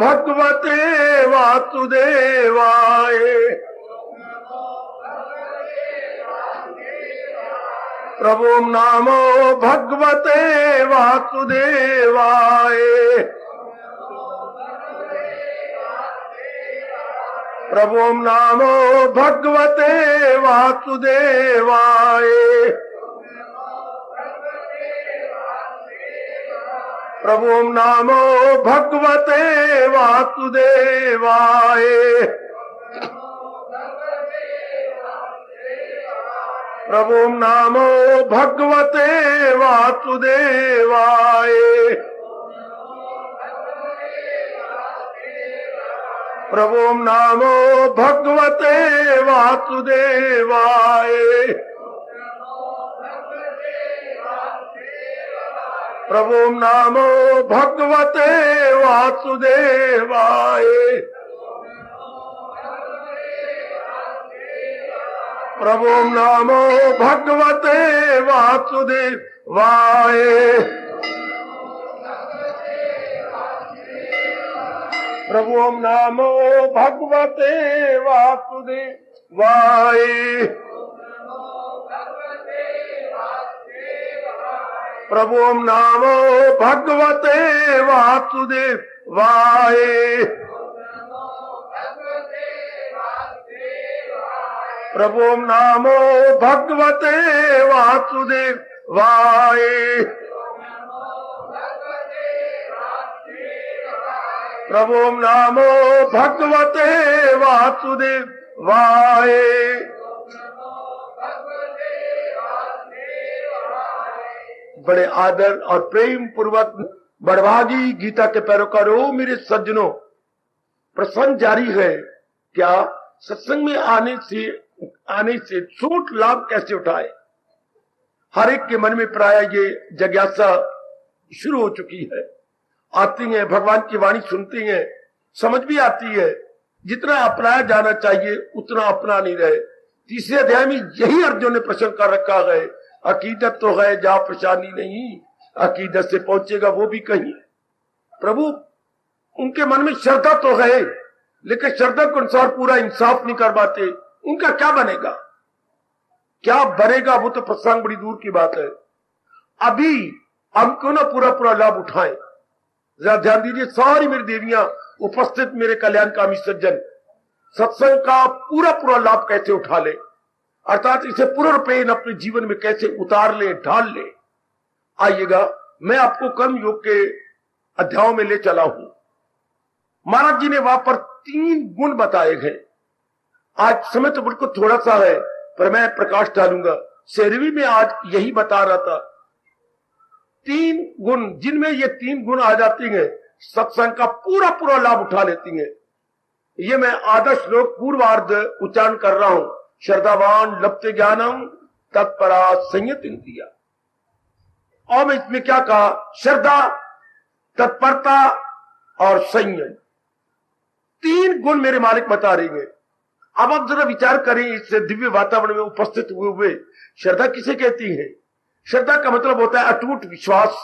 भगवते वासुदेवाय। प्रभु नामो भगवते वासुदेवाय। प्रभु नामो भगवते वासुदेवाय। प्रभु नामो भगवते वासुदेवाय। प्रभु नामो भगवते वासुदेवाय। प्रभु नामो भगवते वासुदेवाय। प्रभु नामो भगवते वासुदेवाय। प्रभु नामो भगवते वासुदेवाय। प्रभु नामो भगवते वासुदेवाय। प्रभु नामो भगवते वासुदेवाय। प्रभु नामो भगवते वासुदेवाय। प्रभु नामो भगवते वासुदेवाय। बड़े आदर और प्रेम पूर्वक बड़भागी गीता के पैरोकारों, मेरे सज्जनों, प्रसंग जारी है। क्या सत्संग में आने से छोट लाभ कैसे उठाए? हर एक के मन में प्राय ये जिज्ञासा शुरू हो चुकी है। आती है, भगवान की वाणी सुनती है, समझ भी आती है। जितना अपनाया जाना चाहिए उतना अपना नहीं रहे। तीसरे अध्याय में यही अर्जुन ने प्रश्न कर रखा है। अकीदत तो है जा परेशानी नहीं, अकीदत से पहुंचेगा वो भी कहीं। प्रभु उनके मन में श्रद्धा तो है, लेकिन श्रद्धा के अनुसार पूरा इंसाफ नहीं कर पाते। उनका क्या बनेगा, क्या बनेगा, वो तो प्रसंग बड़ी दूर की बात है। अभी हम क्यों ना पूरा लाभ उठाएं। जरा ध्यान दीजिए, सारी मेरी देवियां, उपस्थित मेरे कल्याणकामी सज्जन, सत्संग का पूरा लाभ कैसे उठा ले, अर्थात इसे पूर्ण रूपेण अपने जीवन में कैसे उतार ले, ढाल ले। आइएगा, मैं आपको कर्म योग के अध्यायों में ले चला हूं। महाराज जी ने वहां पर 3 गुण बताए गए। आज समय तो बिल्कुल थोड़ा सा है, पर मैं प्रकाश डालूंगा। शेरवी में आज यही बता रहा था, 3 गुण, जिनमें ये 3 गुण आ जाती हैं, सत्संग का पूरा लाभ उठा लेती हैं। ये मैं आदर्श श्लोक पूर्वार्ध उच्चारण कर रहा हूं। श्रद्धावान लप्ते ज्ञानम तत्परा संयत इंद्रिया। और मैं इसमें क्या कहा, श्रद्धा, तत्परता और संयम, 3 गुण मेरे मालिक बता रही है। अब आप जरा विचार करें, इस दिव्य वातावरण में उपस्थित हुए श्रद्धा किसे कहती है? श्रद्धा का मतलब होता है अटूट विश्वास,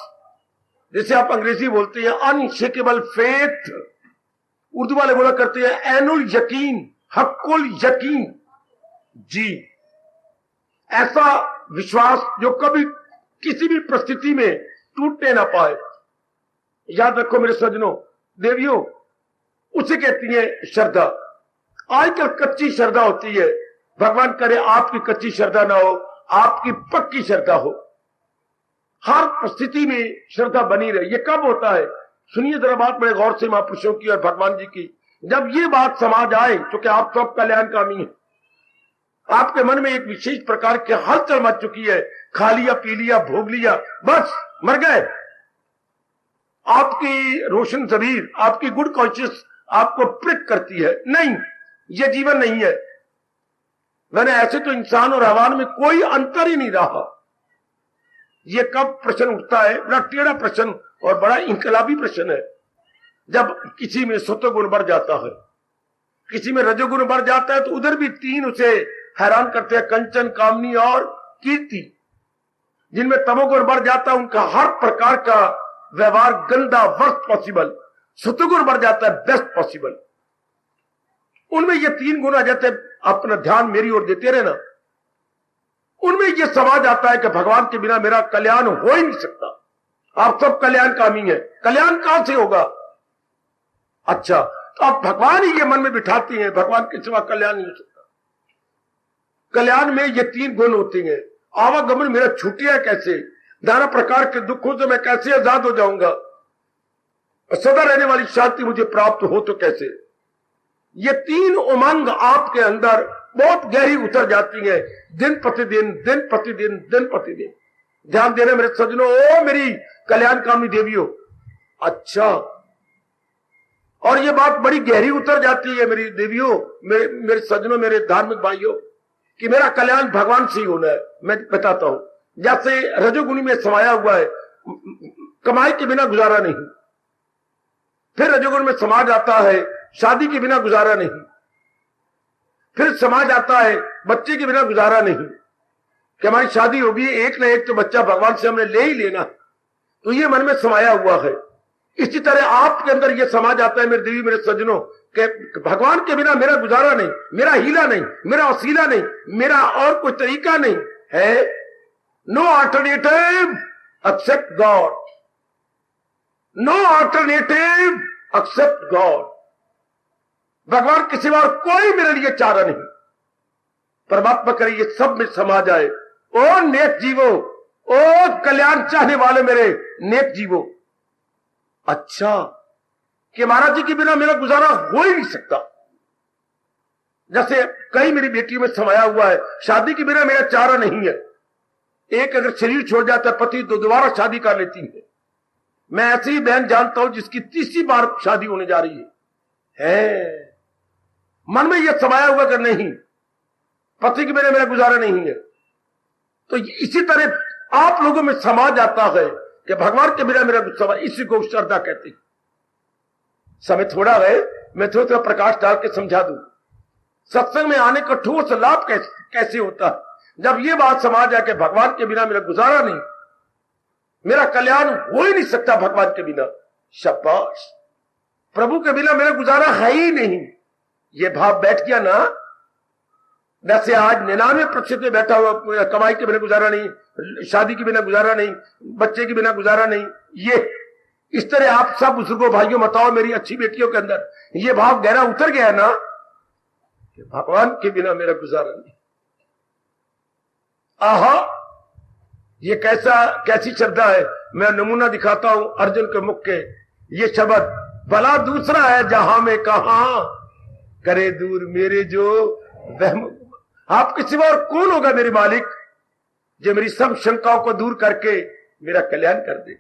जैसे आप अंग्रेजी बोलते हैं अनशेकेबल फेथ, उर्दू वाले बोला करते हैं एनुल यकीन, हक्कुल यकीन। जी, ऐसा विश्वास जो कभी किसी भी परिस्थिति में टूटने ना पाए। याद रखो मेरे सज्जनों, देवियों, उसे कहती है श्रद्धा। आजकल कच्ची श्रद्धा होती है। भगवान करे आपकी कच्ची श्रद्धा ना हो, आपकी पक्की श्रद्धा हो। हर परिस्थिति में श्रद्धा बनी रहे। ये कब होता है? सुनिए जरा बात बड़े गौर से महापुरुषों की और भगवान जी की। जब ये बात समाज आए, क्योंकि आप सब कल्याणकामी हैं, आपके मन में एक विशेष प्रकार की हलचल मच चुकी है। खा लिया, पी लिया, भोग लिया, बस मर गए। आपकी रोशन जमीर, आपकी गुड कॉन्शियस आपको प्रिक करती है, नहीं, ये जीवन नहीं है। मैंने ऐसे तो इंसान और हैवान में कोई अंतर ही नहीं रहा। ये कब प्रश्न उठता है, बड़ा टेढ़ा प्रश्न और बड़ा इनकलाबी प्रश्न है। जब किसी में सत्वगुण बढ़ जाता है, किसी में रजोगुण बढ़ जाता है, तो उधर भी 3 उसे हैरान करते हैं, कंचन, कामनी और कीर्ति। जिनमें तमोगुण बढ़ जाता है, उनका हर प्रकार का व्यवहार गंदा, वर्स्ट पॉसिबल। सतगुण बढ़ जाता है, बेस्ट पॉसिबल। उनमें ये 3 गुण आ जाते हैं, अपना ध्यान मेरी ओर देते रहना। उनमें ये समाज आता है कि भगवान के बिना मेरा कल्याण हो ही नहीं सकता। आप सब कल्याणकामी हैं, कल्याण कहां से होगा? अच्छा, तो आप भगवान ही ये मन में बिठाती हैं, भगवान के सिवा कल्याण नहीं हो सकता। कल्याण में ये 3 गुण होते हैं। आवागमन मेरा छूटिया कैसे, नाना प्रकार के दुखों से मैं कैसे आजाद हो जाऊंगा, सदा रहने वाली शांति मुझे प्राप्त हो तो कैसे। ये 3 उमंग आपके अंदर बहुत गहरी उतर जाती है, दिन प्रतिदिन दिन प्रतिदिन दिन प्रतिदिन। ध्यान देना मेरे सज्जनों, ओ मेरी कल्याणकामी देवियों। अच्छा, और ये बात बड़ी गहरी उतर जाती है मेरी देवियों, मेरे सज्जनों, मेरे धार्मिक भाइयों, कि मेरा कल्याण भगवान से ही होना है। मैं बताता हूं, जैसे रजोगुणी में समाया हुआ है, कमाई के बिना गुजारा नहीं। फिर रजोगुण में समा जाता है, शादी के बिना गुजारा नहीं। फिर समा जाता है, बच्चे के बिना गुजारा नहीं, कि हमारी शादी होगी, एक ना एक तो बच्चा भगवान से हमने ले ही लेना। तो ये मन में समाया हुआ है। इसी तरह आपके अंदर ये समा जाता है मेरे देवी, मेरे सज्जनों, कि भगवान के बिना मेरा गुजारा नहीं, मेरा हीला नहीं, मेरा वसीला नहीं, मेरा और कोई तरीका नहीं है। No alternative except God, no alternative except God. भगवान के सिवा कोई मेरे लिए चारा नहीं। परमात्मा करे ये सब में समा जाए। ओ नेक जीवो, ओ कल्याण चाहने वाले मेरे नेक जीवो। अच्छा, कि महाराज जी के बिना मेरा गुजारा हो ही नहीं सकता। जैसे कई मेरी बेटियों में समाया हुआ है, शादी के बिना मेरा चारा नहीं है। एक अगर शरीर छोड़ जाता है पति, तो दोबारा शादी कर लेती है। मैं ऐसी ही बहन जानता हूं जिसकी 30री बार शादी होने जा रही है। मन में यह समाया हुआ कि नहीं, पति के बिना मेरा गुजारा नहीं है। तो इसी तरह आप लोगों में समा जाता है कि भगवान के बिना मेरा गुजारा, इसी को श्रद्धा कहती। समय थोड़ा है, मैं थोड़ा प्रकाश डाल के समझा दूं। सत्संग में आने का ठोस लाभ कैसे होता है, जब ये बात समा जाए कि भगवान के बिना मेरा गुजारा नहीं, मेरा कल्याण हो ही नहीं सकता भगवान के बिना। शाबाश, प्रभु के बिना मेरा गुजारा है ही नहीं। ये भाव बैठ गया ना। वैसे आज 99% में बैठा हुआ, कमाई के बिना गुजारा नहीं, शादी के बिना गुजारा नहीं, बच्चे के बिना गुजारा नहीं। ये इस तरह आप सब बुजुर्गों भाइयों बताओ, मेरी अच्छी बेटियों के अंदर ये भाव गहरा उतर गया ना कि भगवान के बिना मेरा गुजारा नहीं। आहा, ये कैसी श्रद्धा है। मैं नमूना दिखाता हूं अर्जुन के मुख के। ये शब्द भला दूसरा है जहां में कहा, करे दूर मेरे जो वहम। आपके सिवा और कौन होगा मेरे मालिक, जो मेरी सब शंकाओं को दूर करके मेरा कल्याण कर दे।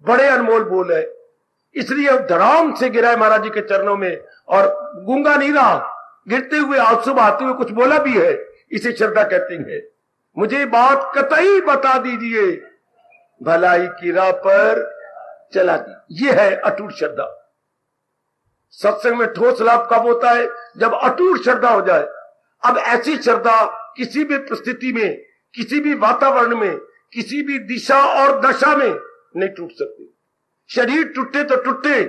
बड़े अनमोल बोल है, इसलिए धड़ाम से गिरा है महाराज जी के चरणों में, और गूंगा नहीं रहा, गिरते हुए आंसू बहाते हुए कुछ बोला भी है। इसे श्रद्धा कहते हैं। मुझे बात कतई बता दीजिए, भलाई की राह पर चला दी। ये है अटूट श्रद्धा। सत्संग में ठोस लाभ कब होता है, जब अटूट श्रद्धा हो जाए। अब ऐसी श्रद्धा किसी भी परिस्थिति में, किसी भी वातावरण में, किसी भी दिशा और दशा में नहीं टूट सकती। शरीर टूटे तो टूटे,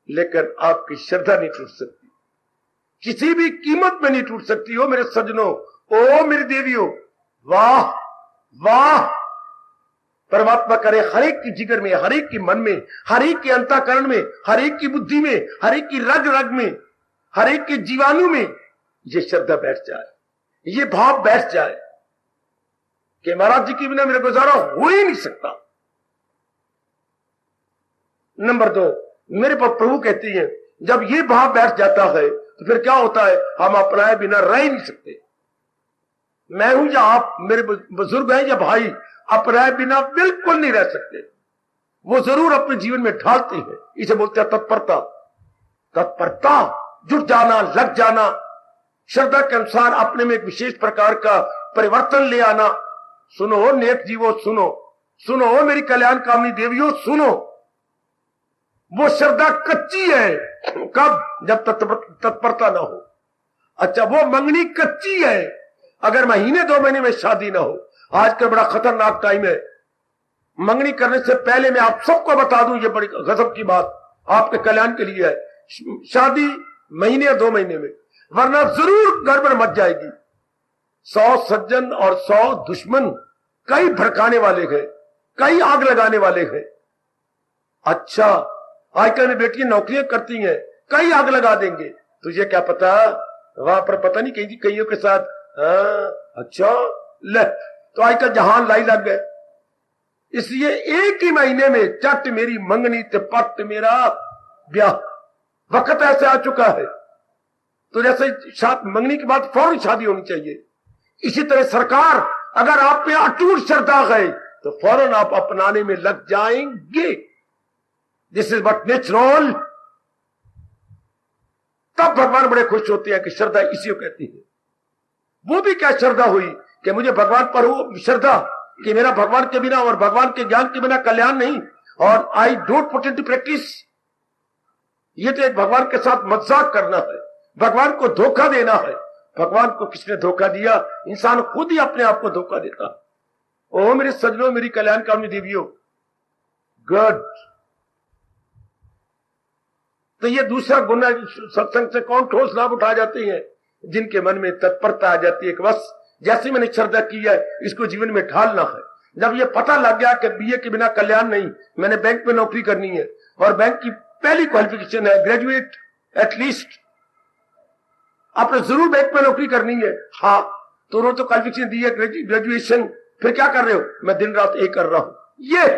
लेकिन आपकी श्रद्धा नहीं टूट सकती, किसी भी कीमत में नहीं टूट सकती। हो मेरे सज्जनों, ओ मेरी देवियों, वाह वाह। परमात्मा करे हर एक की जिगर में, हर एक की मन में, हर एक के अंतःकरण में, हर एक की बुद्धि में, हर एक की रग रग में, हर एक के जीवाणु में ये श्रद्धा बैठ जाए, ये भाव बैठ जाए कि महाराज जी के बिना मेरा गुजारा हो ही नहीं सकता। नंबर 2, मेरे पर प्रभु कहती है, जब ये भाव बैठ जाता है तो फिर क्या होता है, हम अपनाए बिना रह ही नहीं सकते। मैं हूं या आप, मेरे बुजुर्ग हैं या भाई, अपनाए बिना बिल्कुल नहीं रह सकते। वो जरूर अपने जीवन में ढालते हैं। इसे बोलते हैं तत्परता। तत्परता, जुट जाना, लग जाना, श्रद्धा के अनुसार अपने में एक विशेष प्रकार का परिवर्तन ले आना। सुनो नेक जीवो, सुनो सुनो मेरी कल्याण कामनी देवियों, सुनो। वो श्रद्धा कच्ची है कब, जब तत्परता ना हो। अच्छा, वो मंगनी कच्ची है अगर महीने 2 महीने में शादी ना हो। आज का बड़ा खतरनाक टाइम है। मंगनी करने से पहले मैं आप सबको बता दूं, ये बड़ी गजब की बात, आपके कल्याण के लिए है। शादी महीने या 2 महीने में, वरना जरूर गड़बड़ मच जाएगी। 100 सज्जन और 100 दुश्मन, कई भड़काने वाले हैं, कई आग लगाने वाले हैं। अच्छा, आजकल में बेटियां नौकरियां करती हैं, कई आग लगा देंगे, तुझे क्या पता, वहां पर पता नहीं कईयों के साथ। अच्छा ले, तो आजकल जहां लाई लग गए। इसलिए एक ही महीने में चट मेरी मंगनी ते पट मेरा ब्याह, वक्त ऐसे आ चुका है। तो जैसे मंगनी के बाद फौरन शादी होनी चाहिए, इसी तरह सरकार अगर आप पे अटूट श्रद्धा है तो फौरन आप अपनाने में लग जाएंगे। This is what natural. तब भगवान बड़े खुश होते हैं कि श्रद्धा इसी को कहती है। वो भी क्या श्रद्धा हुई कि मुझे भगवान पर हो श्रद्धा कि मेरा भगवान के बिना और भगवान के ज्ञान के बिना कल्याण नहीं, और I don't put into practice. ये तो एक भगवान के साथ मजाक करना है, भगवान को धोखा देना है। भगवान को किसने धोखा दिया? इंसान खुद ही अपने आप को धोखा देता। ओ मेरे सज्जनों, मेरी कल्याणकामी देवियों, गुड। तो ये दूसरा गुण है, सत्संग से कौन ठोस लाभ उठा जाते हैं? जिनके मन में तत्परता आ जाती है कि बस जैसे मैंने श्रद्धा की है इसको जीवन में ढालना है। जब ये पता लग गया कि बीए के बिना कल्याण नहीं, मैंने बैंक में नौकरी करनी है और बैंक की पहली क्वालिफिकेशन है ग्रेजुएट एटलीस्ट, आपने जरूर बैंक में नौकरी करनी है। हाँ, तो उन्होंने तो क्वालिफिकेशन दी है ग्रेजुएशन, फिर क्या कर रहे हो? मैं दिन रात एक कर रहा हूं, ये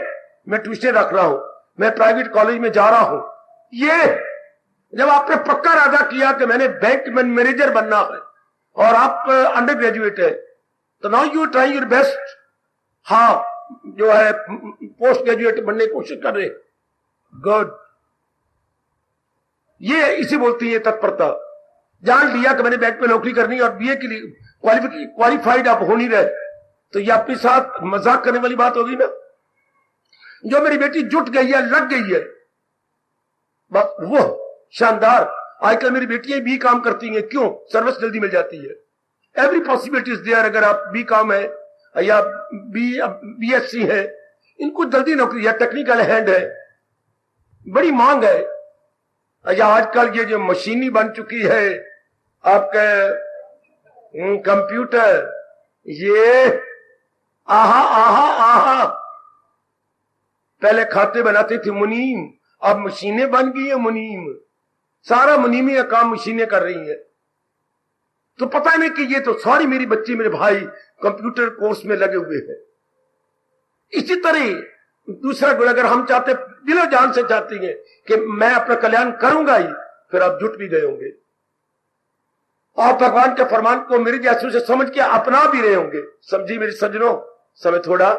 मैं ट्यूशन रख रहा हूं, मैं प्राइवेट कॉलेज में जा रहा हूं। ये जब आपने पक्का इरादा किया कि मैंने बैंक में मैनेजर बनना है और आप अंडर ग्रेजुएट है, तो now you try your best. हाँ, जो है पोस्ट ग्रेजुएट बनने की कोशिश कर रहे, गुड। ये इसी बोलती है तत्परता। जान लिया कि मैंने बैंक में नौकरी करनी और बीए के लिए क्वालिफाइड आप हो नहीं रहे, तो ये अपने साथ मजाक करने वाली बात होगी ना। जो मेरी बेटी जुट गई है, लग गई है, बस वो शानदार। आजकल मेरी बेटियां भी काम करती हैं, क्यों? सर्विस जल्दी मिल जाती है। Every possibility is there. अगर आप बी काम है या बीएससी है, इनको जल्दी नौकरी या टेक्निकल हैंड है, बड़ी मांग है। या आजकल ये जो मशीनी बन चुकी है आपके कंप्यूटर, ये आहा आहा आहा, पहले खाते बनाते थे मुनीम, अब मशीनें बन गई है मुनीम। सारा मुनीमी का काम मशीनें कर रही है। तो पता नहीं कि ये तो सारी मेरी बच्ची मेरे भाई कंप्यूटर कोर्स में लगे हुए हैं। इसी तरह दूसरा गुण, अगर हम चाहते, दिलो जान से चाहती हैं कि मैं अपना कल्याण करूंगा ही, फिर आप जुट भी गए होंगे और भगवान के फरमान को मेरे जैसों से समझ के अपना भी रहे होंगे। समझी मेरे सज्जनों, समय थोड़ा,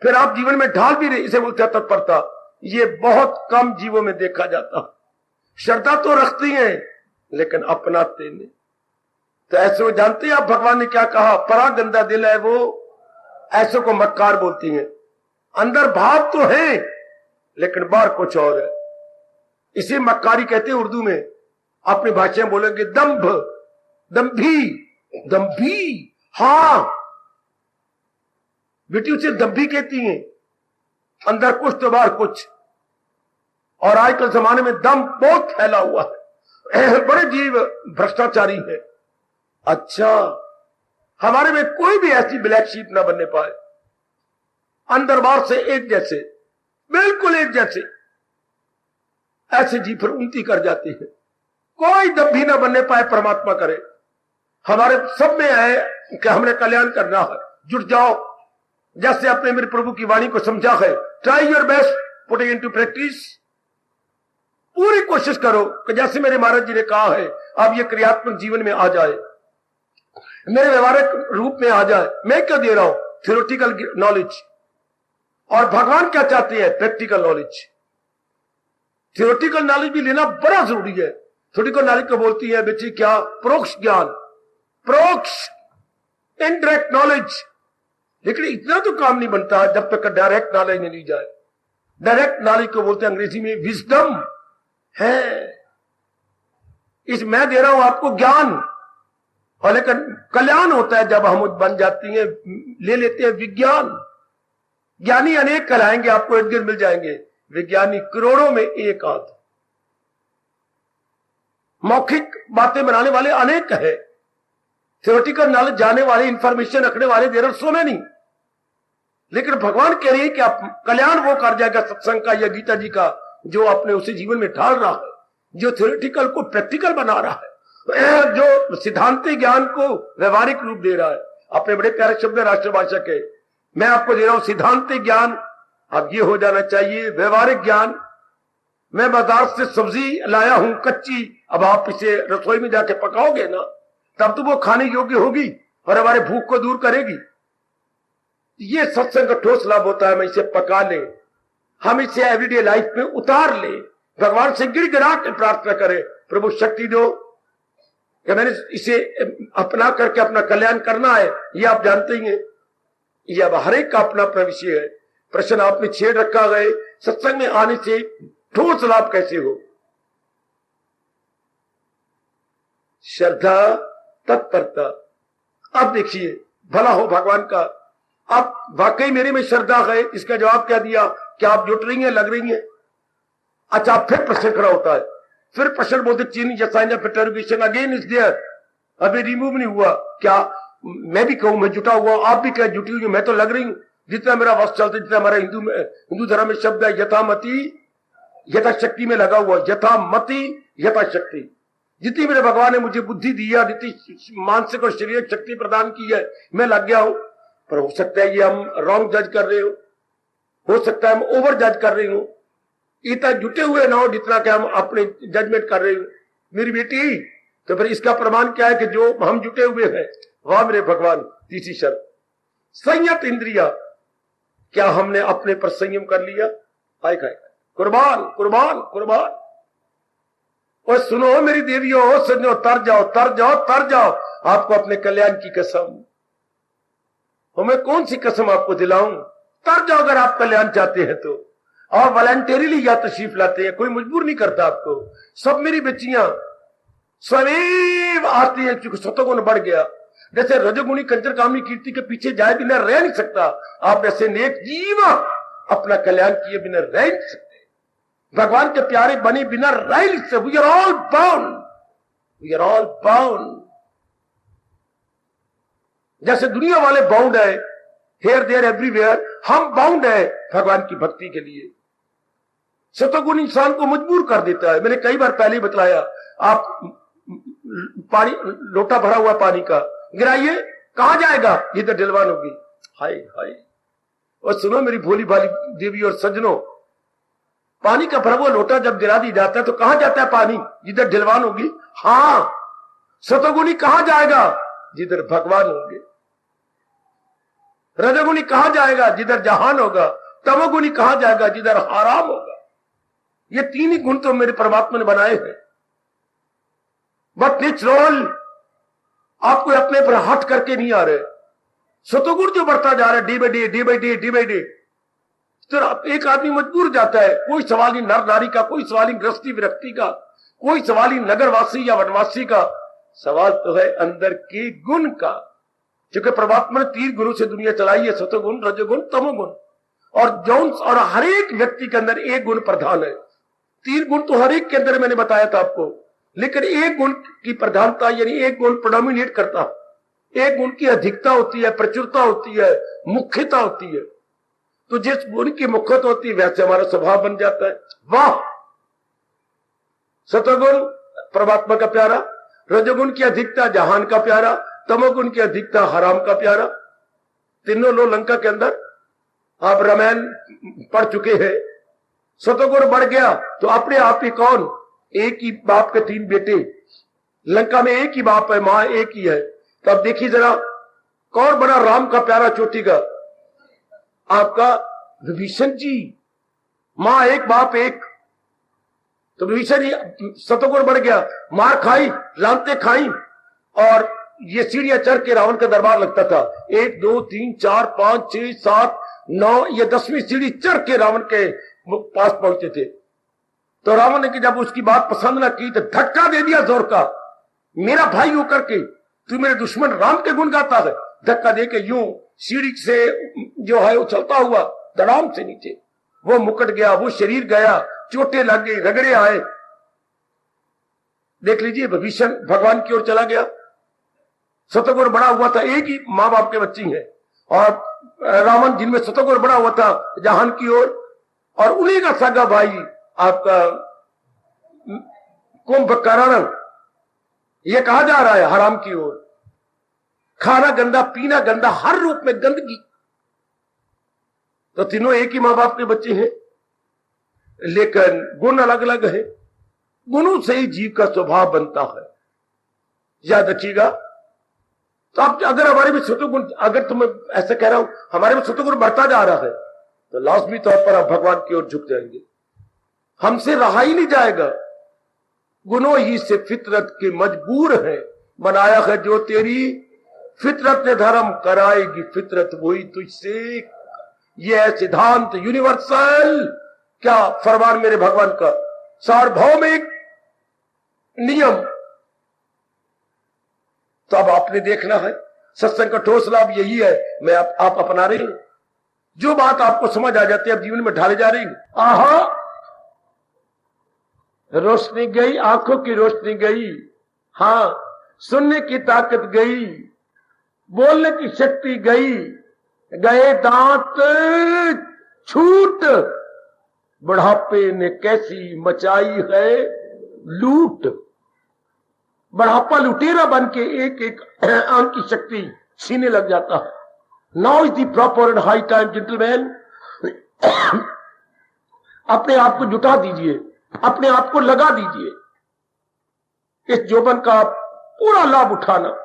फिर आप जीवन में ढाल भी रहे। इसे बोलते हैं तत्परता। ये बहुत कम जीवों में देखा जाता। श्रद्धा तो रखती हैं लेकिन अपनाते नहीं। तो ऐसे वो जानते हैं आप, भगवान ने क्या कहा? परा गंदा दिल है वो, ऐसे को मक्कार बोलती हैं। अंदर भाव तो है लेकिन बाहर कुछ और है। इसे मक्कारी कहते हैं उर्दू में। अपनी भाषा में बोलेंगे दंभ, दंभी, दंभी। हाँ, बेटी उसे दंभी कहती हैं। अंदर कुछ तो बाहर कुछ। और आजकल जमाने में दम बहुत फैला हुआ है, बड़े जीव भ्रष्टाचारी है। अच्छा, हमारे में कोई भी ऐसी ब्लैक शीप ना बनने पाए, अंदर बाहर से एक जैसे, बिल्कुल एक जैसे, ऐसे जी फिर उन्नति कर जाती है। कोई दंभी ना बनने पाए, परमात्मा करे। हमारे सब में है कि हमने कल्याण करना है, जुट जाओ। जैसे अपने मेरे प्रभु की वाणी को समझा है, try your best, putting into practice. पूरी कोशिश करो कि जैसे मेरे महाराज जी ने कहा है, अब ये क्रियात्मक जीवन में आ जाए, मेरे व्यवहारिक रूप में आ जाए। मैं क्या दे रहा हूं? Theoretical knowledge. और भगवान क्या चाहते हैं? Practical knowledge. थ्योरेटिकल नॉलेज भी लेना बड़ा जरूरी है। थ्योरेटिकल नॉलेज को बोलती है बेटी क्या? प्रोक्ष ज्ञान, प्रोक्ष इनडायरेक्ट नॉलेज। लेकिन इतना तो काम नहीं बनता जब तक डायरेक्ट नॉलेज नहीं ली जाए। डायरेक्ट नॉलेज को बोलते हैं अंग्रेजी में विजडम है। इस मैं दे रहा हूं आपको ज्ञान, और लेकिन कल्याण होता है जब हम बन जाती हैं, ले लेते हैं विज्ञान। ज्ञानी अनेक कहलाएंगे, आपको इर्द गिर्द मिल जाएंगे। विज्ञानी करोड़ों में एक आध। मौखिक बातें बनाने वाले अनेक है, थियोरेटिकल नॉलेज जाने वाले, इंफॉर्मेशन रखने वाले, देर आर सो मेनी। लेकिन भगवान कह रहे हैं कि आप कल्याण वो कर जाएगा सत्संग का या गीता जी का जो अपने उसे जीवन में ढाल रहा है, जो थियोरेटिकल को प्रैक्टिकल बना रहा है, जो सिद्धांतिक ज्ञान को व्यवहारिक रूप दे रहा है। अपने बड़े प्यारे शब्द राष्ट्रभाषा के मैं आपको दे रहा हूं सिद्धांतिक ज्ञान, अब ये हो जाना चाहिए व्यवहारिक ज्ञान। मैं बाजार से सब्जी लाया हूं कच्ची, अब आप इसे रसोई में जाके पकाओगे ना, तब तो वो खाने योग्य होगी और हमारे भूख को दूर करेगी। ये सत्संग का ठोस लाभ होता है, हम इसे पका ले, हम इसे एवरीडे लाइफ में उतार ले, भगवान से गिड़गिड़ा के प्रार्थना करें, प्रभु शक्ति दो कि मैंने इसे अपना करके अपना कल्याण करना है। ये आप जानते ही हैं, ये अब हर एक का अपना अपना विषय है। प्रश्न आपने छेड़ रखा गए सत्संग में आने से ठोस लाभ कैसे हो। श्रद्धा, तत्परता। अब देखिए भला हो भगवान का, अब वाकई मेरे में श्रद्धा है, इसका जवाब क्या दिया? क्या आप जुट रही हैं, लग रही हैं? अच्छा, फिर प्रश्न खड़ा होता है, फिर प्रश्न बोलते चीनी जसाइन इंटरोगेशन अगेन इज देयर, अभी रिमूव नहीं हुआ। क्या मैं भी कहूं मैं जुटा हुआ, आप भी क्या जुटी हुई? मैं तो लग रही हूं, जितना मेरा वश चलता है, जितना हमारा हिंदू धर्म में शब्द है यथामति यथाशक्ति में लगा हुआ, यथामति यथाशक्ति। जितनी मेरे भगवान ने मुझे बुद्धि दी है, जितनी मानसिक और शारीरिक शक्ति प्रदान की है, मैं लग गया हूं। पर हो सकता है ये हम रॉन्ग जज कर रहे हो सकता है हम ओवर जज कर रहे हो, इतना जुटे हुए ना हो जितना कि हम अपने जजमेंट कर रहे हो मेरी बेटी। तो फिर इसका प्रमाण क्या है कि जो हम जुटे हुए हैं, वाह मेरे भगवान। तीसरी शर्त संयत इंद्रिया, क्या हमने अपने पर संयम कर लिया? आए खाए कुर्बान कुर्बान कुर्बान। और सुनो मेरी देवियों, सजनो, तर जाओ तर जाओ तर जाओ, आपको अपने कल्याण की कसम। और मैं कौन सी कसम आपको दिलाऊं? तर जाओ अगर आप कल्याण चाहते हैं तो। और वॉलंटरीली या तशरीफ लाते हैं, कोई मजबूर नहीं करता आपको। सब मेरी बच्चियां सदैव आती हैं, क्योंकि सतोगुण बढ़ गया। जैसे रजोगुणी कंचर कामनी कीर्ति के पीछे जाए बिना रह नहीं सकता, आप ऐसे नेक जीव अपना कल्याण किए बिना रह नहीं सकते, भगवान के प्यारे बने बिना रह नहीं सकते। We are all bound, we are all bound. जैसे दुनिया वाले बाउंड है हेयर देयर एवरीवेयर, हम बाउंड है भगवान की भक्ति के लिए। सतोगुण इंसान को मजबूर कर देता है। मैंने कई बार पहले बतलाया, आप पानी, लोटा भरा हुआ पानी का गिराइए, कहां जाएगा? जिधर ढलवान होगी। हाय हाय। और सुनो मेरी भोली भाली देवी और सज्जनों, पानी का भरा हुआ लोटा जब गिरा दी जाता है तो कहां जाता है पानी? जिधर ढलवान होगी। हां, सतोगुणी कहां जाएगा? जिधर भगवान होंगे। रजोगुणी कहां जाएगा? जिधर जहान होगा। तमोगुणी कहां जाएगा? जिधर हराम होगा। ये तीन ही गुण तो मेरे परमात्मा ने बनाए हैं। बट नेचुरल, आपको अपने पर हट करके नहीं आ रहे। सतोगुण जो बढ़ता जा रहा है day by day day by day day by day, तो एक आदमी मजबूर जाता है। कोई सवाल ही नर नारी का, कोई सवाल ही गृहस्थी विरक्ति का, कोई सवाल ही नगरवासी या वनवासी का, सवाल तो है अंदर के गुण का। क्योंकि परमात्मा ने 3 गुणों से दुनिया चलाई है, सतोगुण, रजोगुण, तमोगुण। और जौन और हर एक व्यक्ति के अंदर एक गुण प्रधान है। 3 गुण तो हर एक के अंदर मैंने बताया था आपको, लेकिन एक गुण की प्रधानता यानी एक गुण प्रोडोमिनेट करता, एक गुण की अधिकता होती है, प्रचुरता होती है, मुख्यता होती है। तो जिस गुण की मुख्यता होती है वैसे हमारा स्वभाव बन जाता है। वाह, सतोगुण परमात्मा का प्यारा, रजोगुण की अधिकता जहान का प्यारा, तमोगुण की अधिकता हराम का प्यारा। तीनों लोग लंका के अंदर, आप रामायण पढ़ चुके हैं। सतोगुण बढ़ गया तो अपने आप ही कौन? एक ही बाप के 3 बेटे, लंका में एक ही बाप है, मां एक ही है। तो अब देखिए जरा कौन बड़ा राम का प्यारा चोटी का? आपका विभीषण जी। मां एक बाप एक, तो विभीषण जी सतोगुण बढ़ गया, मार खाई, लानते खाई। और ये सीढ़ियां चढ़ के रावण का दरबार लगता था। 1 2 3 4 5 6 7 9, ये 10वीं सीढ़ी चढ़ के रावण के पास पहुंचे थे। तो रावण ने जब उसकी बात पसंद ना की तो धक्का दे दिया जोर का। मेरा भाई होकर के तू मेरे दुश्मन राम के गुण गाता है। धक्का दे के यूं सीढ़ी से जो है वो चलता हुआ धड़ाम से नीचे, वो मुकट गया, वो शरीर गया, चोटें लग गई, रगड़े आए। देख लीजिए, विभीषण भगवान की ओर चला गया, शतगुण बड़ा हुआ था, एक ही माँ बाप के बच्चे हैं, और रावण जिनमें शतगुण बड़ा हुआ था जहान की ओर, और उन्हीं का सगा भाई आपका कुंभकर्ण, ये कहा जा रहा है हराम की ओर, खाना गंदा, पीना गंदा, हर रूप में गंदगी। तो तीनों एक ही मां बाप के बच्चे हैं, लेकिन गुण अलग अलग है। गुणों से ही जीव का स्वभाव बनता है, याद रखिएगा। तो आप अगर हमारे में सत्वगुण, अगर तो मैं ऐसा कह रहा हूं हमारे में सत्वगुण बढ़ता जा रहा है, तो लाजमी तौर पर आप भगवान की ओर झुक जाएंगे, हमसे रहा ही नहीं जाएगा। गुणों ही से फितरत के मजबूर है, बनाया है जो तेरी फितरत ने धर्म कराएगी फितरत वही तुझसे। यह है सिद्धांत यूनिवर्सल, क्या फरमान मेरे भगवान का, सार्वभौमिक नियम। तो अब आपने देखना है, सत्संग का ठोस लाभ यही है, मैं आप अपना रहे हैं, जो बात आपको समझ आ जाती है आप जीवन में ढाले जा रही हैं। आहा, रोशनी गई, आंखों की रोशनी गई, हां सुनने की ताकत गई, बोलने की शक्ति गई, गए दांत छूट, बुढ़ापे ने कैसी मचाई है लूट। बुढ़ापा लुटेरा बन के एक एक अंग की शक्ति छीने लग जाता है। Now is the proper and high time gentleman, अपने आप को जुटा दीजिए, अपने आप को लगा दीजिए, इस जोबन का पूरा लाभ उठाना,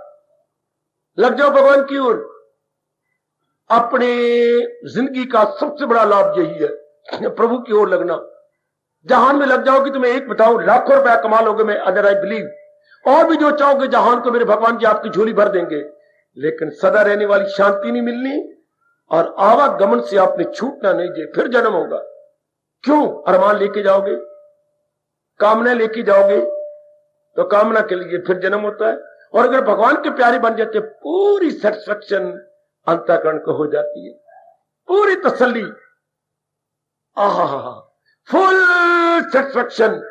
लग जाओ भगवान की ओर। अपने जिंदगी का सबसे बड़ा लाभ यही है, प्रभु की ओर लगना। जहान में लग जाओगे तो मैं एक बताऊं, लाखों रुपया कमा लोगे, मैं अदर आई बिलीव, और भी जो चाहोगे जहान को मेरे भगवान जी आपकी झोली भर देंगे, लेकिन सदा रहने वाली शांति नहीं मिलनी, और आवागमन से आपने छूटना नहीं दे, फिर जन्म होगा। क्यों? अरमान लेके जाओगे, कामना लेके जाओगे, तो कामना के लिए फिर जन्म होता है। और अगर भगवान के प्यारे बन जाते, पूरी सेटिस्फैक्शन अंतःकरण को हो जाती है, पूरी तसल्ली, आहा, फुल सेटिस्फैक्शन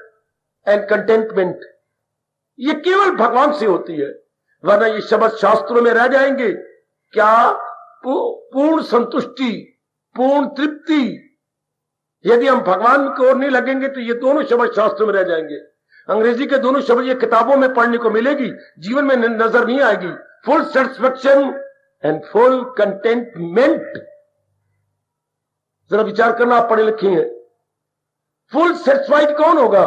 एंड कंटेंटमेंट, ये केवल भगवान से होती है। वरना ये शब्द शास्त्रों में रह जाएंगे क्या? पूर्ण संतुष्टि, पूर्ण तृप्ति। यदि हम भगवान की ओर नहीं लगेंगे तो ये दोनों शब्द शास्त्रों में रह जाएंगे। अंग्रेजी के दोनों शब्द ये किताबों में पढ़ने को मिलेगी, जीवन में नजर नहीं आएगी। Full satisfaction and full contentment. जरा विचार करना, आप पढ़े लिखे हैं। फुल सेटिस्फाइड कौन होगा?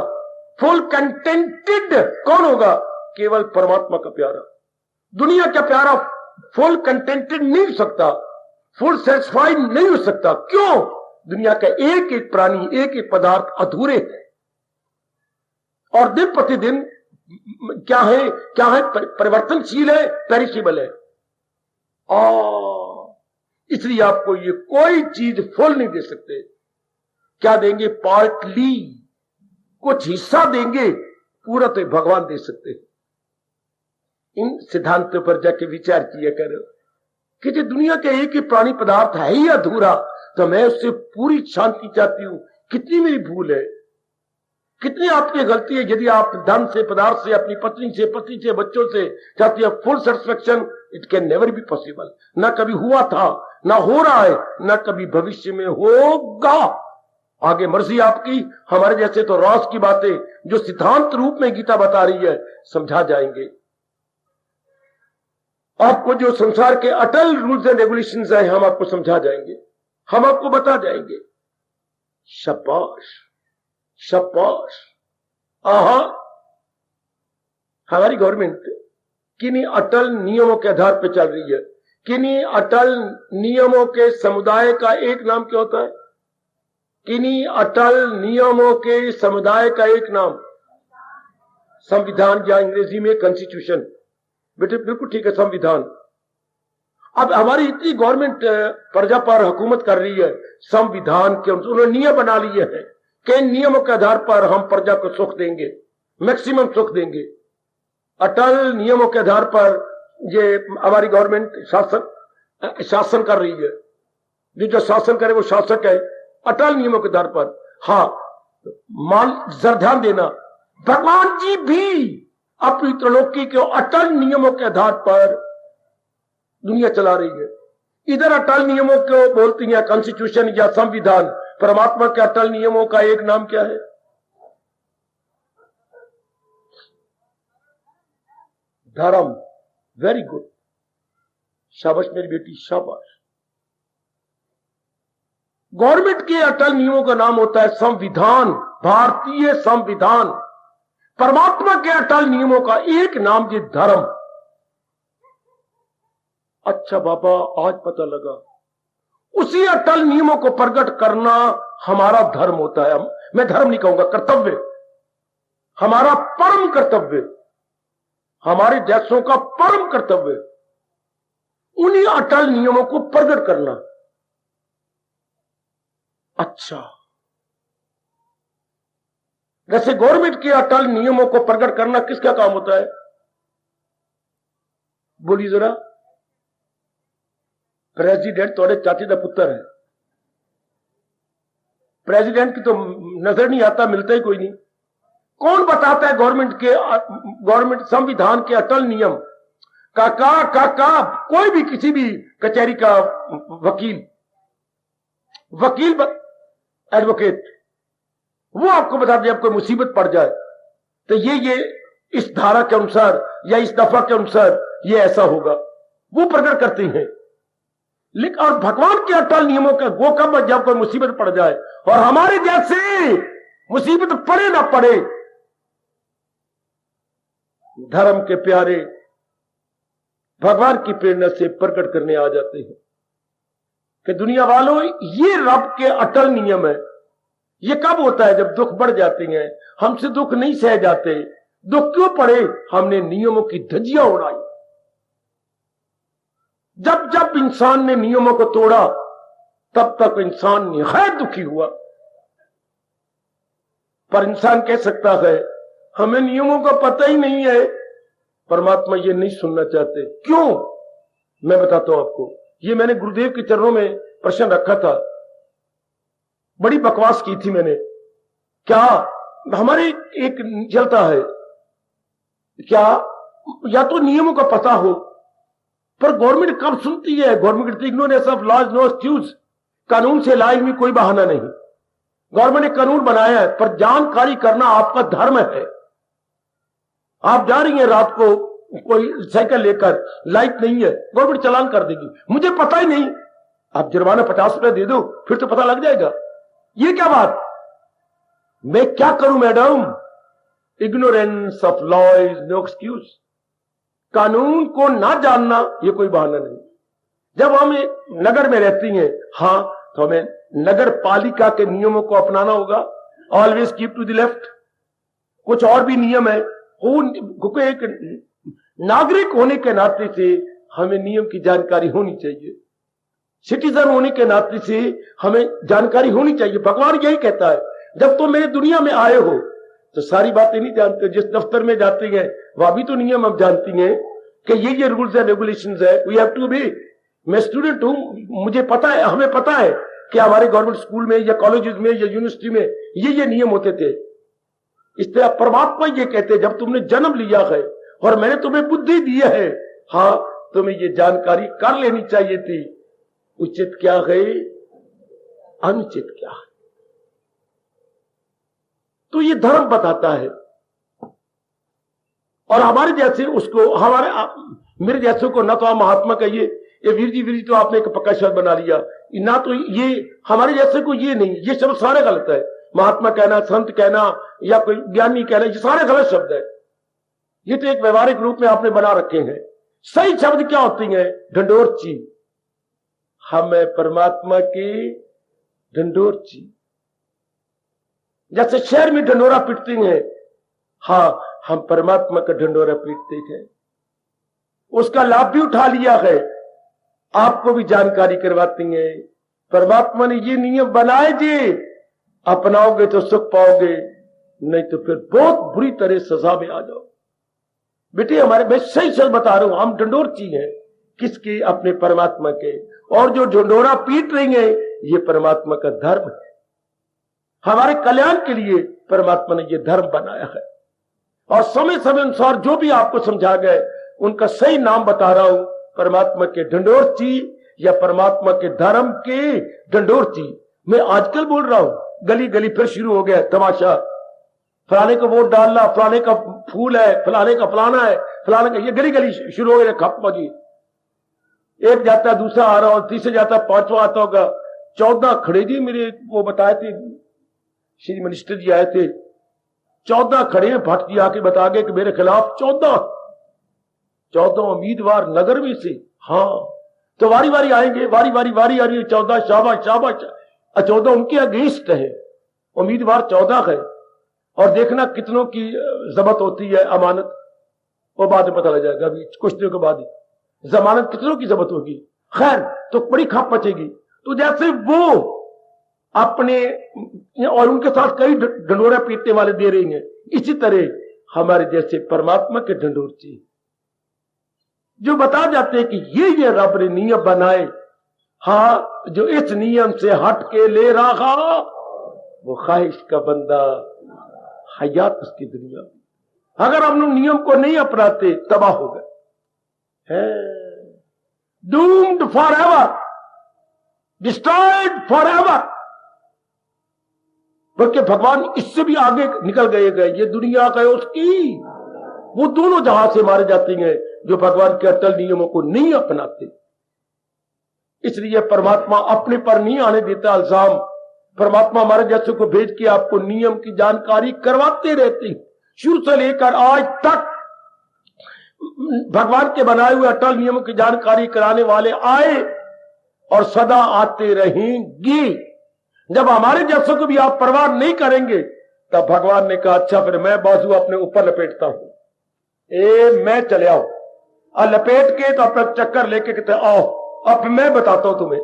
फुल कंटेंटेड कौन होगा? केवल परमात्मा का प्यारा। दुनिया का प्यारा फुल कंटेंटेड नहीं हो सकता, फुल सेटिस्फाइड नहीं हो सकता। क्यों? दुनिया का एक एक प्राणी, एक एक पदार्थ अधूरे है, और दिन प्रतिदिन क्या है, परिवर्तनशील है, पेरिशेबल है। इसलिए आपको ये कोई चीज फुल नहीं दे सकते। क्या देंगे? पार्टली, कुछ हिस्सा देंगे, पूरा तो भगवान दे सकते हैं। इन सिद्धांतों पर जाके विचार किया करो कि जो दुनिया का एक ही प्राणी पदार्थ है ही अधूरा, तो मैं उससे पूरी शांति चाहती हूं। कितनी मेरी भूल है, कितनी आपकी गलती है यदि आप धन से, पदार्थ से, अपनी पत्नी से, पति से, बच्चों से चाहती है full satisfaction. It can never be possible. ना कभी हुआ था, ना हो रहा है, ना कभी भविष्य में होगा। आगे मर्जी आपकी। हमारे जैसे तो रॉस की बातें जो सिद्धांत रूप में गीता बता रही है समझा जाएंगे। आपको जो संसार के अटल रूल्स एंड रेगुलेशंस हैं, हम आपको समझा जाएंगे, हम आपको बता जाएंगे। शाबाश, शाबाश। आहा, हमारी गवर्नमेंट किन्हीं अटल नियमों के आधार पर चल रही है। किन्हीं अटल नियमों के समुदाय का एक नाम क्या होता है? किन्हीं अटल नियमों के समुदाय का एक नाम संविधान, या अंग्रेजी में कॉन्स्टिट्यूशन। बेटे बिल्कुल ठीक है, संविधान। अब हमारी इतनी गवर्नमेंट प्रजा पर हुकूमत कर रही है, संविधान के उन्होंने नियम बना लिए हैं कि नियमों के आधार पर हम प्रजा को सुख देंगे, मैक्सिमम सुख देंगे। अटल नियमों के आधार पर ये हमारी गवर्नमेंट शासन कर रही है। जो शासन करे वो शासक है, अटल नियमों के आधार पर। हाँ, ध्यान देना, भगवान जी भी अपनी त्रैलोकी के अटल नियमों के आधार पर दुनिया चला रही है। इधर अटल नियमों को बोलती हैं कॉन्स्टिट्यूशन या संविधान। परमात्मा के अटल नियमों का एक नाम क्या है? धर्म। वेरी गुड, शाबाश मेरी बेटी, शाबाश। गवर्नमेंट के अटल नियमों का नाम होता है संविधान, भारतीय संविधान। परमात्मा के अटल नियमों का एक नाम ये धर्म। अच्छा बाबा, आज पता लगा, उसी अटल नियमों को प्रकट करना हमारा धर्म होता है। मैं धर्म नहीं कहूंगा, कर्तव्य, हमारा परम कर्तव्य, हमारे जैसों का परम कर्तव्य, उन्हीं अटल नियमों को प्रकट करना। अच्छा, जैसे गवर्नमेंट के अटल नियमों को प्रकट करना किसका काम होता है? बोलिए जरा। प्रेसिडेंट थोड़े चाची का पुत्र है, प्रेसिडेंट की तो नजर नहीं आता, मिलता ही कोई नहीं। कौन बताता है गवर्नमेंट संविधान के अटल नियम? काका कोई भी, किसी भी कचहरी का वकील एडवोकेट, वो आपको बता दे, आपको मुसीबत पड़ जाए तो ये इस धारा के अनुसार या इस दफा के अनुसार ये ऐसा होगा, वो प्रकट करते हैं। लेकिन और भगवान के अटल नियमों का वो कब, जब कोई मुसीबत पड़ जाए, और हमारे जैसे मुसीबत पड़े ना पड़े, धर्म के प्यारे भगवान की प्रेरणा से प्रकट करने आ जाते हैं कि दुनिया वालों, ये रब के अटल नियम है। ये कब होता है? जब दुख बढ़ जाते हैं, हमसे दुख नहीं सह जाते। दुख क्यों पड़े? हमने नियमों की धज्जियां उड़ाई। जब जब इंसान ने नियमों को तोड़ा, तब तक इंसान निहायत दुखी हुआ। पर इंसान कह सकता है हमें नियमों का पता ही नहीं है। परमात्मा ये नहीं सुनना चाहते। क्यों? मैं बताता हूं आपको। ये मैंने गुरुदेव के चरणों में प्रश्न रखा था, बड़ी बकवास की थी मैंने। क्या हमारे एक चलता है, क्या या तो नियमों का पता हो, पर गवर्नमेंट कब सुनती है? Government ignorance of laws no excuse. कानून से लाइफ में कोई बहाना नहीं। गवर्नमेंट ने कानून बनाया है, पर जानकारी करना आपका धर्म है। आप जा रही हैं रात को कोई साइकिल लेकर, लाइट नहीं है, गवर्नमेंट चालान कर देगी, मुझे पता ही नहीं। आप जुर्माना 50 रुपए दे दो, फिर तो पता लग जाएगा। ये क्या बात? मैं क्या करूं madam? Ignorance of law is no excuse. कानून को ना जानना ये कोई बहाना नहीं। जब हम नगर में रहती हैं, हाँ, तो हमें नगर पालिका के नियमों को अपनाना होगा। Always keep to the left. कुछ और भी नियम है। एक नागरिक होने के नाते से हमें नियम की जानकारी होनी चाहिए। सिटीजन होने के नाते से हमें जानकारी होनी चाहिए। भगवान यही कहता है, जब तुम मेरे दुनिया में आए हो तो सारी बातें नहीं जानते। जिस दफ्तर में जाती हैं वहां भी तो नियम अब जानती हैं कि ये रूल्स एंड रेगुलेशंस है, वी हैव टू बी। मैं स्टूडेंट हूं, मुझे पता है, हमें पता है कि हमारे गवर्नमेंट स्कूल में या कॉलेजेस में या यूनिवर्सिटी में ये नियम होते थे। इस तरह परमात्मा ये कहते, जब तुमने जन्म लिया है और मैंने तुम्हें बुद्धि दी है, हाँ, तुम्हें ये जानकारी कर लेनी चाहिए थी, उचित क्या है, अनुचित क्या है। तो ये धर्म बताता है। और हमारे जैसे उसको, मेरे जैसे को ना तो आप महात्मा कहिए, ये वीर जी तो आपने एक पक्का शब्द बना लिया ना, तो ये हमारे जैसे को ये नहीं, ये शब्द सारे गलत है। महात्मा कहना, संत कहना या कोई ज्ञानी कहना, ये सारे गलत शब्द है। ये तो एक व्यवहारिक रूप में आपने बना रखे हैं। सही शब्द क्या होती हैं? ढंडोरची। हम परमात्मा की ढंडोरची। जैसे शहर में ढंडोरा पीटती हैं, हाँ, हम परमात्मा का ढंडोरा पीटते हैं। उसका लाभ भी उठा लिया है, आपको भी जानकारी करवाती हैं। परमात्मा ने ये नियम बनाए जी, अपनाओगे तो सुख पाओगे, नहीं तो फिर बहुत बुरी तरह सजा में आ जाओ। बेटे हमारे, मैं सही सच बता रहा हूं, हम ढंडोरची हैं। किसके? अपने परमात्मा के। और जो ढंडोरा पीट रही है, ये परमात्मा का धर्म है। हमारे कल्याण के लिए परमात्मा ने ये धर्म बनाया है। और समय समय अनुसार जो भी आपको समझा गए उनका सही नाम बता रहा हूं, परमात्मा के ढंढोरची या परमात्मा के धर्म के ढंढोरची। मैं आजकल बोल रहा हूं, गली गली फिर शुरू हो गया तमाशा, फलाने को वोट डालना, फलाने का फूल है, फलाने का फलाना है, फलाने का, ये गली गली शुरू हो गया खप जी। एक जाता दूसरा आ रहा और तीसरे जाता पांचवा आता होगा। 14 खड़े जी, मेरे वो बताए थे, श्री मिनिस्टर जी आए थे, 14 खड़े हैं। भट्ट जी आके बता गए कि मेरे खिलाफ 14 उम्मीदवार नगर में से। हाँ, तो वारी वारी आएंगे, वारी वारी आ रही है 14, शाबाश शाबाश, 14 उनके अगेंस्ट है, उम्मीदवार 14 है। और देखना कितनों की जब्त होती है अमानत, वो बाद में पता लग जाएगा, अभी कुछ दिनों के बाद ही जमानत कितनों की जब्त होगी। खैर, तो बड़ी खप मचेगी। तो जैसे वो अपने और उनके साथ कई ढंढोरा पीटने वाले दे रही हैं, इसी तरह हमारे जैसे परमात्मा के ढंढोरची जो बता जाते हैं कि ये रब ने नियम बनाए, हाँ, जो इस नियम से हट के ले रहा वो ख्वाहिश का बंदा हयात उसकी दुनिया में। अगर हम लोग नियम को नहीं अपनाते तबाह हो गए, doomed for ever, destroyed for ever. बल्कि भगवान इससे भी आगे निकल गए, ये दुनिया का उसकी, वो दोनों जहां से मारे जाते हैं जो भगवान के अटल नियमों को नहीं अपनाते। इसलिए परमात्मा अपने पर नहीं आने देता अल्जाम। परमात्मा हमारे जैसे को भेज के आपको नियम की जानकारी करवाते रहते हैं। शुरू से लेकर आज तक भगवान के बनाए हुए अटल नियमों की जानकारी कराने वाले आए और सदा आते रहेंगे। जब हमारे जैसों को भी आप परवाह नहीं करेंगे, तब भगवान ने कहा अच्छा फिर मैं बाजू अपने ऊपर लपेटता हूं, मैं चले आओ। और लपेट के तो अपना चक्कर लेके कहते आओ, अब मैं बताता हूं तुम्हें।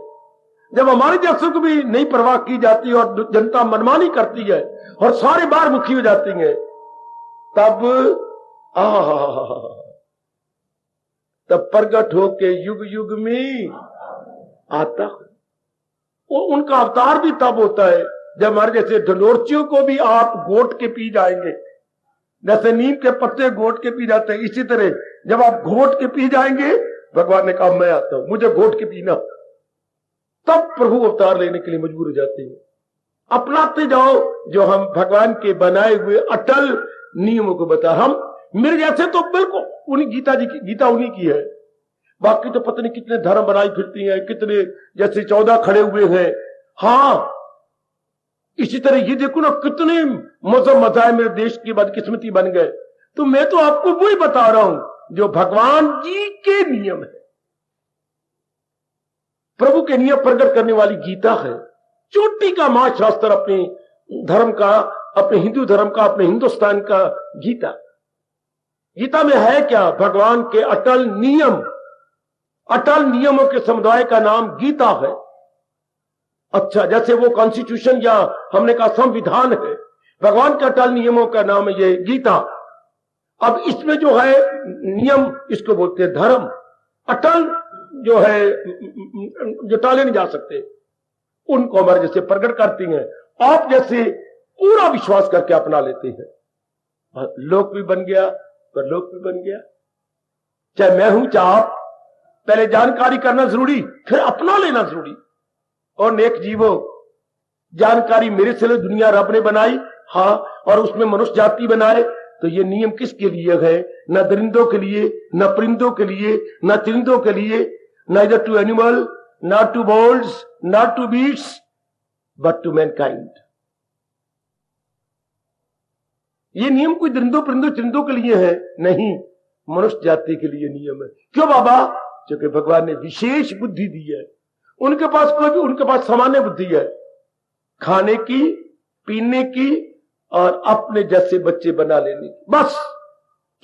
जब हमारे जैसों को भी नहीं परवाह की जाती और जनता मनमानी करती है और सारे बार मुखी हो जाती है, तब तब प्रगट होके युग युग में आता। वो उनका अवतार भी तब होता है जब हमारे जैसे ढंढोरचियों को भी आप घोट के पी जाएंगे। जैसे नीम के पत्ते घोट के पी जाते हैं, इसी तरह जब आप घोट के पी जाएंगे, भगवान ने कहा मैं आता हूं, मुझे घोट के पीना, तब प्रभु अवतार लेने के लिए मजबूर हो जाते हैं। अपनाते जाओ जो हम भगवान के बनाए हुए अटल नियमों को बता। हम मेरे जैसे तो बिल्कुल उन्हीं गीता उन्हीं की है। बाकी तो पता नहीं कितने धर्म बनाई फिरती हैं, कितने जैसे 14 खड़े हुए हैं। हाँ, इसी तरह ये देखो ना कितने मजाए मेरे देश की बदकिस्मती बन गए। तो मैं तो आपको वही बता रहा हूं जो भगवान जी के नियम है, प्रभु के नियम प्रकट करने वाली गीता है। चोटी का महाशास्त्र अपने धर्म का, अपने हिंदू धर्म का, अपने हिंदुस्तान का गीता। गीता में है क्या? भगवान के अटल नियम। अटल नियमों के समुदाय का नाम गीता है। अच्छा, जैसे वो कॉन्स्टिट्यूशन या हमने कहा संविधान है, भगवान के अटल नियमों का नाम है ये गीता। अब इसमें जो है नियम, इसको बोलते हैं धर्म। अटल जो है जो टाले नहीं जा सकते, उनको हमारे जैसे प्रकट करती हैं। आप जैसे पूरा विश्वास करके अपना लेते हैं, लोक भी बन गया, परलोक भी बन गया। चाहे मैं हूं चाहे आप, पहले जानकारी करना जरूरी, फिर अपना लेना जरूरी। और नेक जीवो, जानकारी मेरे से दुनिया रब ने बनाई, हाँ, और उसमें मनुष्य जाति बनाए। तो ये नियम किसके लिए है? न दरिंदों के लिए, न परिंदों के लिए, न चरिंदों के लिए, neither to animal, not to birds, not to beasts, but to mankind. ये नियम कोई दरिंदों परिंदों चरिंदों के लिए है नहीं, मनुष्य जाति के लिए नियम है। क्यों बाबा? क्योंकि भगवान ने विशेष बुद्धि दी है। उनके पास सामान्य बुद्धि है, खाने की, पीने की और अपने जैसे बच्चे बना लेने की, बस।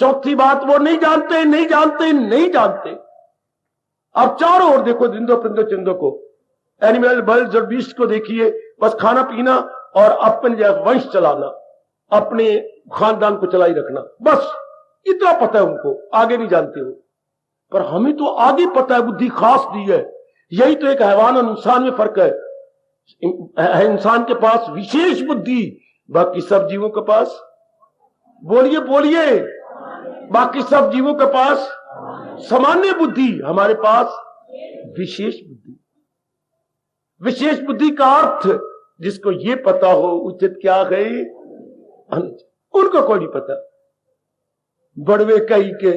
चौथी बात वो नहीं जानते, नहीं जानते, नहीं जानते। अब चारों ओर देखो, दरिंदों परिंदों चरिंदों को, एनिमल बर्ड्स और बीस्ट को देखिए, बस खाना पीना और अपने वंश चलाना, अपने खानदान को चलाई रखना, बस इतना पता है उनको, आगे नहीं जानते हो। पर हमें तो आगे पता है, बुद्धि खास दी है। यही तो एक हैवान और इंसान में फर्क है। इंसान के पास विशेष बुद्धि, बाकी सब जीवों के पास बोलिए बोलिए। बाकी सब जीवों के पास सामान्य बुद्धि, हमारे पास विशेष बुद्धि। विशेष बुद्धि का अर्थ जिसको ये पता हो उचित क्या है अनुचित, उनको कोई नहीं पता। बड़वे कही के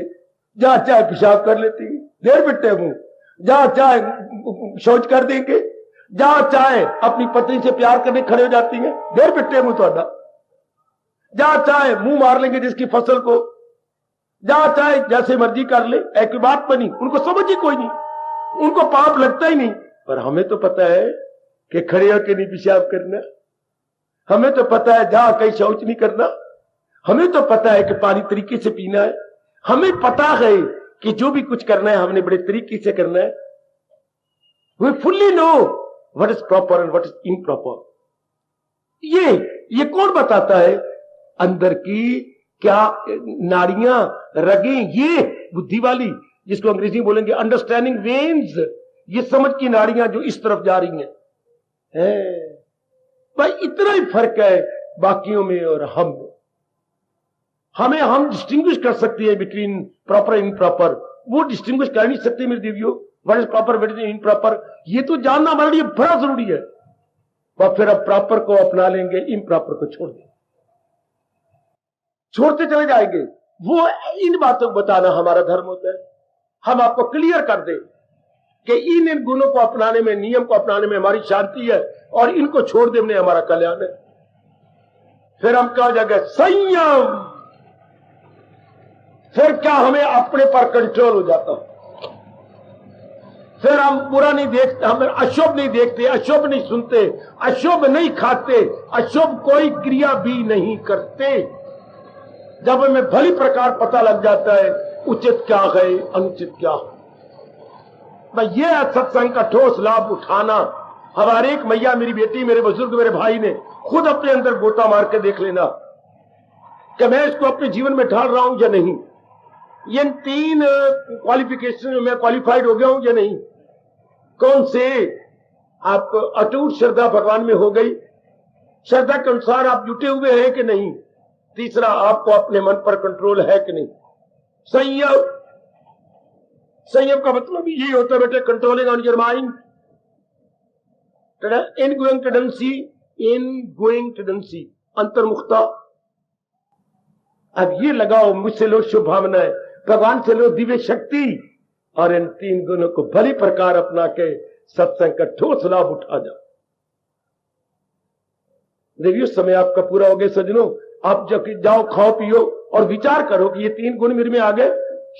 जहां चाहे पेशाब कर लेती, देर बिट्टे मुंह, जहां चाहे शौच कर देंगे, जहां चाहे अपनी पत्नी से प्यार करने खड़े हो जाती हैं, देर बिट्टे मुंह थोड़ा, जहां चाहे मुंह मार लेंगे जिसकी फसल को, जहां चाहे जैसे मर्जी कर ले, एक बात बनी, उनको समझ ही कोई नहीं, उनको पाप लगता ही नहीं। पर हमें तो पता है कि खड़े होकर नहीं पेशाब करना, हमें तो पता है जहां कहीं शौच नहीं करना, हमें तो पता है कि पानी तरीके से पीना है, हमें पता है कि जो भी कुछ करना है हमने बड़े तरीके से करना है। We fully know what is proper and what is improper. ये कौन बताता है? अंदर की क्या नाड़ियां, रगें, ये बुद्धि वाली, जिसको अंग्रेजी में बोलेंगे अंडरस्टैंडिंग वेन्स, ये समझ की नाड़ियां जो इस तरफ जा रही हैं। भाई इतना ही फर्क है बाकियों में और हम में। हम डिस्टिंग्विश कर सकते हैं बिटवीन प्रॉपर एंड इम्प्रॉपर, वो डिस्टिंग्विश कर नहीं सकते मेरे देवियों। What is proper, what is improper, ये तो जानना हमारे लिए बड़ा जरूरी है। और फिर अब प्रॉपर को अपना लेंगे, इम्प्रॉपर को छोड़ देंगे, छोड़ते चले जाएंगे। वो इन बातों को बताना हमारा धर्म होता है। हम आपको क्लियर कर दें कि इन गुणों को अपनाने में, नियम को अपनाने में हमारी शांति है और इनको छोड़ देने में हमारा कल्याण है। फिर हम क्या जाएंगे? संयम। फिर क्या हमें अपने पर कंट्रोल हो जाता, फिर हम बुरा नहीं देखते, हम अशुभ नहीं देखते, अशुभ नहीं सुनते, अशुभ नहीं खाते, अशुभ कोई क्रिया भी नहीं करते। जब हमें भली प्रकार पता लग जाता है उचित क्या है, अनुचित क्या है। मैं ये सत्संग का ठोस लाभ उठाना, हमारे एक मैया, मेरी बेटी, मेरे बुजुर्ग, मेरे भाई ने खुद अपने अंदर गोता मार के देख लेना कि मैं इसको अपने जीवन में ढाल रहा हूं या नहीं, ये 3 क्वालिफिकेशन में क्वालिफाइड हो गया हूं या नहीं। कौन से? आप अटूट श्रद्धा भगवान में हो गई, श्रद्धा के अनुसार आप जुटे हुए हैं कि नहीं। तीसरा, आपको अपने मन पर कंट्रोल है कि नहीं। संयम, संयम का मतलब यही होता है बेटे, controlling on your mind, ingoing tendency, ingoing tendency, अंतर्मुखता। अब ये लगाओ, मुझसे लो शुभ भावनाएं, भगवान से लो दिव्य शक्ति, और इन 3 गुणों को भली प्रकार अपना के सत्संग का ठोस लाभ उठा जाओ। देखिए समय आपका पूरा हो गया सज्जनों। आप जब जाओ, खाओ पियो और विचार करो कि ये 3 गुण मेरे में आ गए,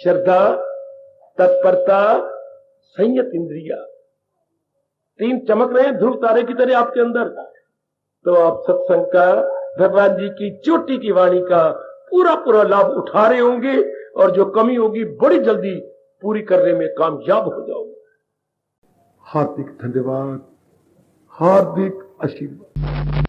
श्रद्धा, तत्परता, संयत इंद्रिया, 3 चमक रहे हैं ध्रुव तारे की तरह आपके अंदर। तो आप सत्संग का, भगवान जी की चोटी की वाणी का पूरा लाभ उठा रहे होंगे और जो कमी होगी बड़ी जल्दी पूरी करने में कामयाब हो जाओगे। हार्दिक धन्यवाद, हार्दिक आशीर्वाद।